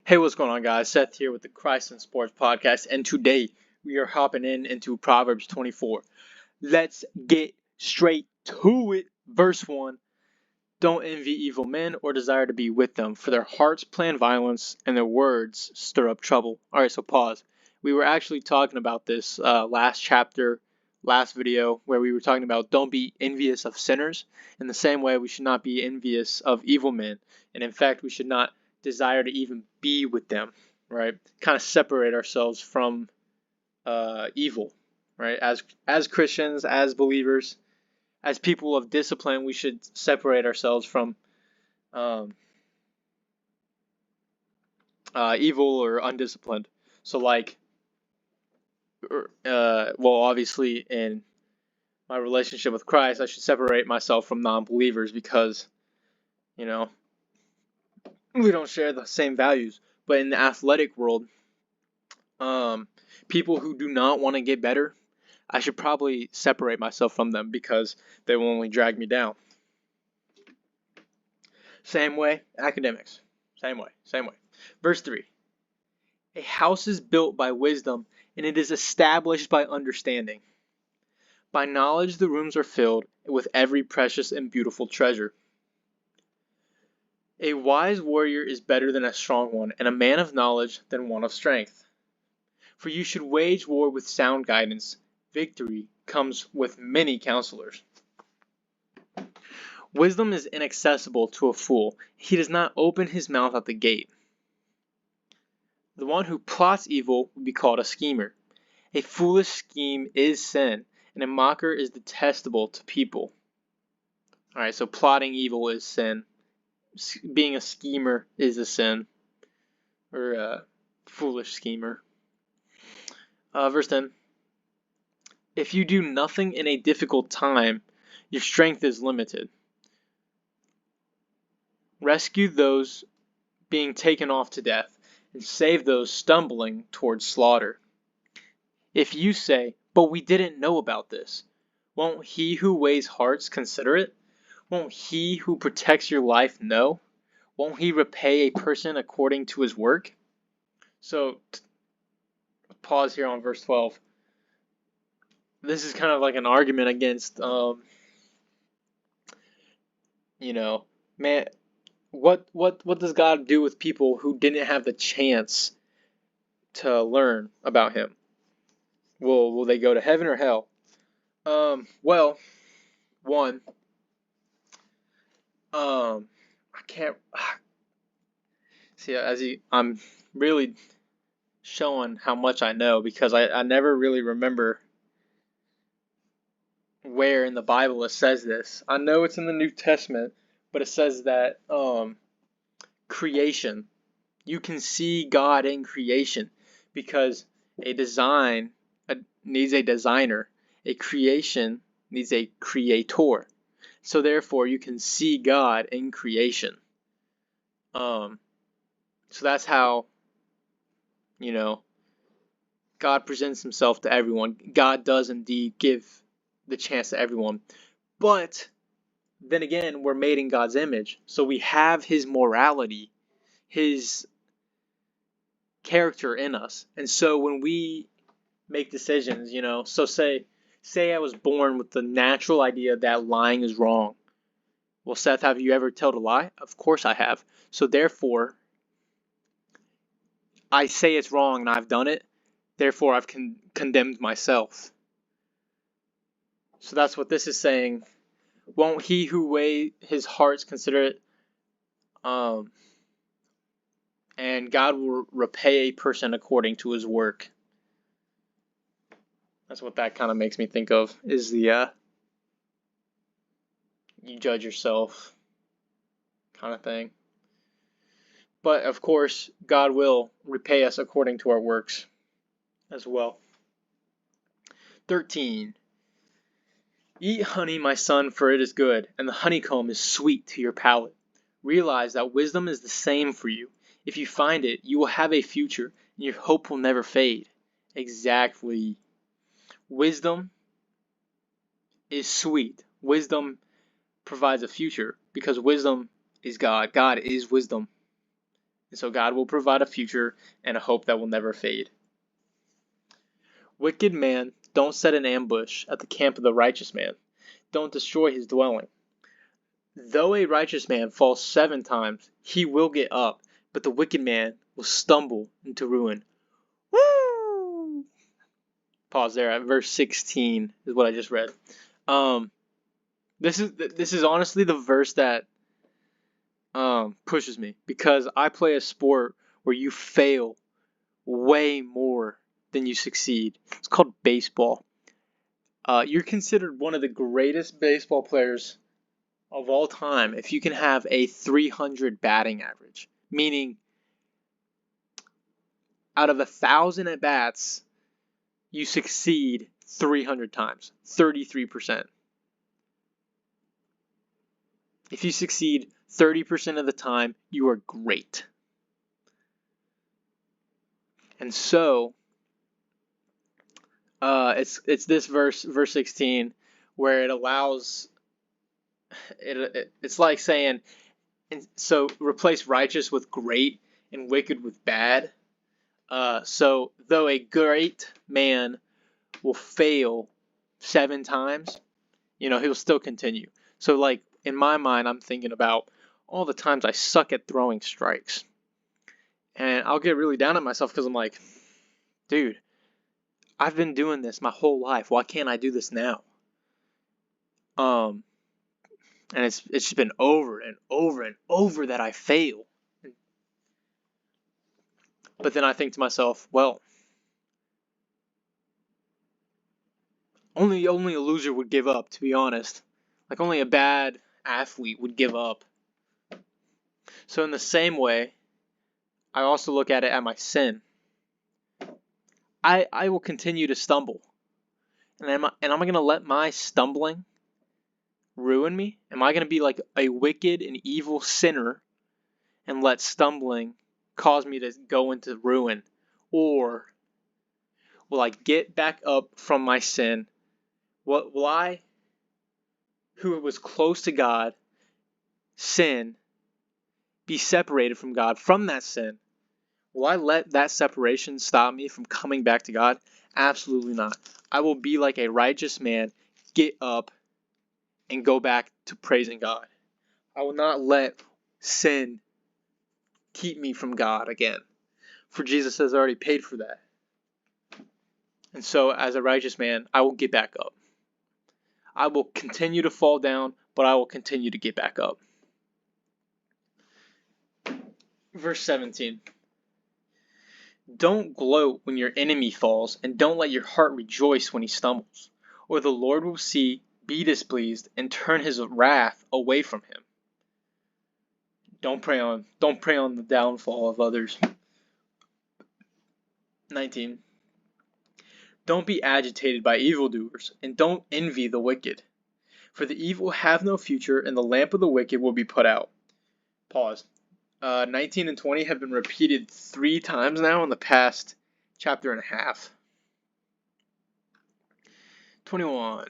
Hey, what's going on, guys? Seth here with the Christ and Sports Podcast, and today we are hopping into Proverbs 24. Let's get straight to it. Verse 1. Don't envy evil men or desire to be with them, for their hearts plan violence and their words stir up trouble. Alright, so pause. We were actually talking about this last video, where we were talking about don't be envious of sinners. In the same way, we should not be envious of evil men. And in fact, we should not desire to even be with them, right? Kind of separate ourselves from evil, right? As Christians, as believers, as people of discipline, we should separate ourselves from evil or undisciplined. So, obviously, in my relationship with Christ, I should separate myself from non-believers because, we don't share the same values. But in the athletic world, people who do not want to get better, I should probably separate myself from them because they will only drag me down. Same way, academics. Same way. Verse 3. A house is built by wisdom, and it is established by understanding. By knowledge the rooms are filled with every precious and beautiful treasure. A wise warrior is better than a strong one, and a man of knowledge than one of strength. For you should wage war with sound guidance. Victory comes with many counselors. Wisdom is inaccessible to a fool. He does not open his mouth at the gate. The one who plots evil will be called a schemer. A foolish scheme is sin, and a mocker is detestable to people. Alright, so plotting evil is sin. Being a schemer is a sin, or a foolish schemer. Verse 10. If you do nothing in a difficult time, your strength is limited. Rescue those being taken off to death, and save those stumbling towards slaughter. If you say, but we didn't know about this, won't he who weighs hearts consider it? Won't he who protects your life know? Won't he repay a person according to his work? So, pause here on verse 12. This is kind of like an argument against, man, what does God do with people who didn't have the chance to learn about him? Will they go to heaven or hell? Well, one, I can't see. I'm really showing how much I know because I never really remember where in the Bible it says this. I know it's in the New Testament, but it says that creation, you can see God in creation because a design needs a designer. A creation needs a creator. So therefore, you can see God in creation. So that's how, God presents himself to everyone. God does indeed give the chance to everyone. But then again, we're made in God's image. So we have his morality, his character in us. And so when we make decisions, so say I was born with the natural idea that lying is wrong. Well, Seth, have you ever told a lie? Of course I have. So therefore, I say it's wrong and I've done it. Therefore, I've condemned myself. So that's what this is saying. Won't he who weigh his hearts consider it? And God will repay a person according to his work. That's what that kind of makes me think of, is the you judge yourself kind of thing. But of course, God will repay us according to our works as well. 13. Eat honey, my son, for it is good, and the honeycomb is sweet to your palate. Realize that wisdom is the same for you. If you find it, you will have a future, and your hope will never fade. Exactly. Wisdom is sweet. Wisdom provides a future because wisdom is God. God is wisdom. And so God will provide a future and a hope that will never fade. Wicked man, don't set an ambush at the camp of the righteous man. Don't destroy his dwelling. Though a righteous man falls 7 times, he will get up, but the wicked man will stumble into ruin. Woo! Pause there at verse 16 is what I just read. This is honestly the verse that pushes me, because I play a sport where you fail way more than you succeed. It's called baseball. You're considered one of the greatest baseball players of all time if you can have a 300 batting average, meaning out of 1,000 at bats, you succeed 300 times, 33%. If you succeed 30% of the time, you are great. And so, it's this verse 16, where it allows it's like saying, so replace righteous with great and wicked with bad. So though a great man will fail 7 times, he'll still continue. So like in my mind, I'm thinking about all the times I suck at throwing strikes, and I'll get really down at myself because I'm like, dude, I've been doing this my whole life. Why can't I do this now? And it's just been over and over and over that I fail. But then I think to myself, well, only a loser would give up, to be honest. Like only a bad athlete would give up. So in the same way, I also look at it at my sin. I will continue to stumble. And am I going to let my stumbling ruin me? Am I going to be like a wicked and evil sinner and let stumbling cause me to go into ruin? Or will I get back up from my sin? Will I, who was close to God, sin, be separated from God from that sin? Will I let that separation stop me from coming back to God? Absolutely not. I will be like a righteous man, get up, and go back to praising God. I will not let sin keep me from God again, for Jesus has already paid for that. And so, as a righteous man, I will get back up. I will continue to fall down, but I will continue to get back up. Verse 17. Don't gloat when your enemy falls, and don't let your heart rejoice when he stumbles, or the Lord will be displeased, and turn his wrath away from him. Don't prey on the downfall of others. 19. Don't be agitated by evildoers, and don't envy the wicked, for the evil have no future, and the lamp of the wicked will be put out. Pause. 19 and 20 have been repeated 3 times now in the past chapter and a half. 21.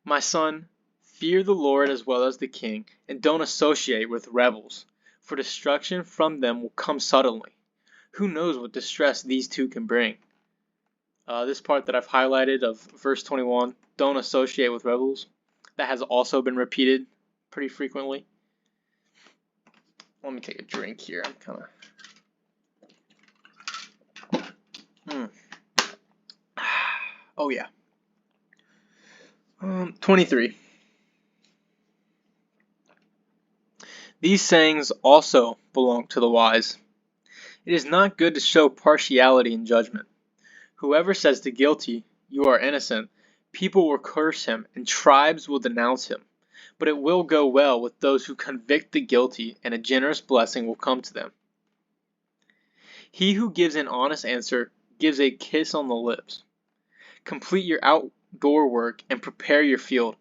My son, fear the Lord as well as the king, and don't associate with rebels, for destruction from them will come suddenly. Who knows what distress these two can bring? This part that I've highlighted of verse 21, don't associate with rebels, that has also been repeated pretty frequently. Let me take a drink here. I'm kind of... Oh yeah. 23. These sayings also belong to the wise. It is not good to show partiality in judgment. Whoever says to guilty, you are innocent, people will curse him, and tribes will denounce him. But it will go well with those who convict the guilty, and a generous blessing will come to them. He who gives an honest answer gives a kiss on the lips. Complete your outdoor work and prepare your field.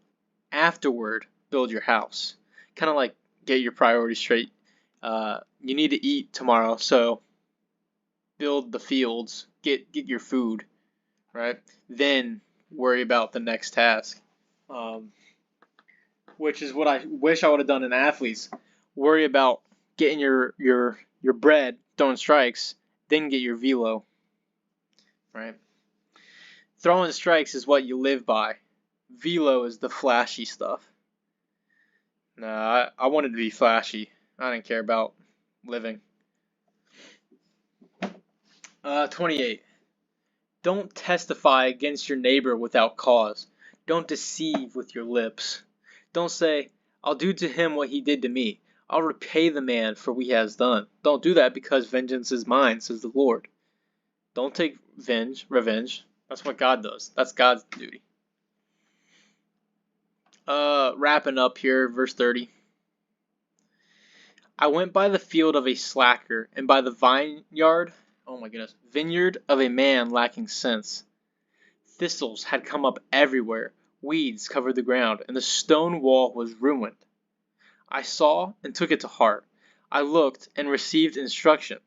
Afterward, build your house. Kind of like get your priorities straight. You need to eat tomorrow, so build the fields, get your food, right? Then worry about the next task, which is what I wish I would have done in athletes. Worry about getting your bread, throwing strikes, then get your velo, right? Throwing strikes is what you live by. Velo is the flashy stuff. Nah, I wanted to be flashy. I didn't care about living. 28. Don't testify against your neighbor without cause. Don't deceive with your lips. Don't say, I'll do to him what he did to me. I'll repay the man for what he has done. Don't do that because vengeance is mine, says the Lord. Don't take revenge. That's what God does. That's God's duty. Wrapping up here, verse 30. I went by the field of a slacker, and by the vineyard of a man lacking sense. Thistles had come up everywhere, weeds covered the ground, and the stone wall was ruined. I saw and took it to heart. I looked and received instruction.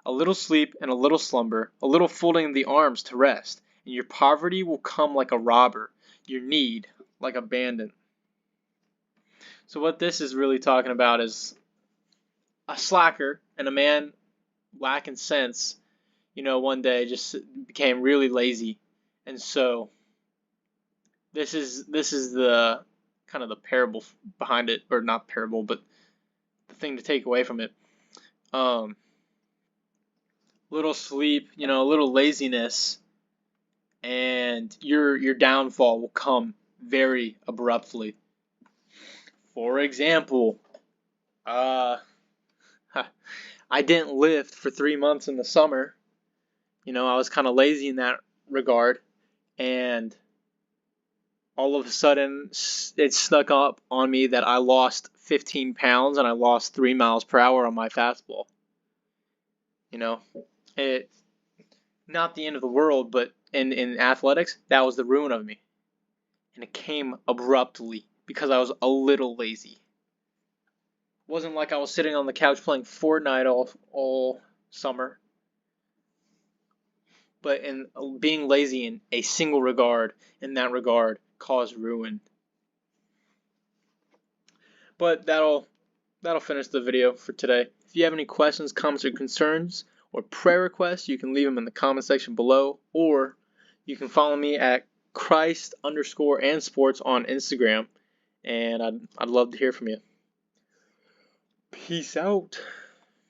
A little sleep and a little slumber, a little folding of the arms to rest, and your poverty will come like a robber, your need like a bandit. So what this is really talking about is a slacker and a man lacking sense, one day just became really lazy. And so this is the kind of the parable behind it, or not parable, but the thing to take away from it. Little sleep, a little laziness, and your downfall will come very abruptly. For example, I didn't lift for 3 months in the summer. I was kind of lazy in that regard, and all of a sudden it snuck up on me that I lost 15 pounds and I lost 3 miles per hour on my fastball. It not the end of the world, but in athletics, that was the ruin of me. And it came abruptly because I was a little lazy. It wasn't like I was sitting on the couch playing Fortnite all summer. But in being lazy in a single regard, in that regard, caused ruin. But that'll finish the video for today. If you have any questions, comments, or concerns, or prayer requests, you can leave them in the comment section below, or you can follow me at Christ_and sports on Instagram, and I'd love to hear from you. Peace out.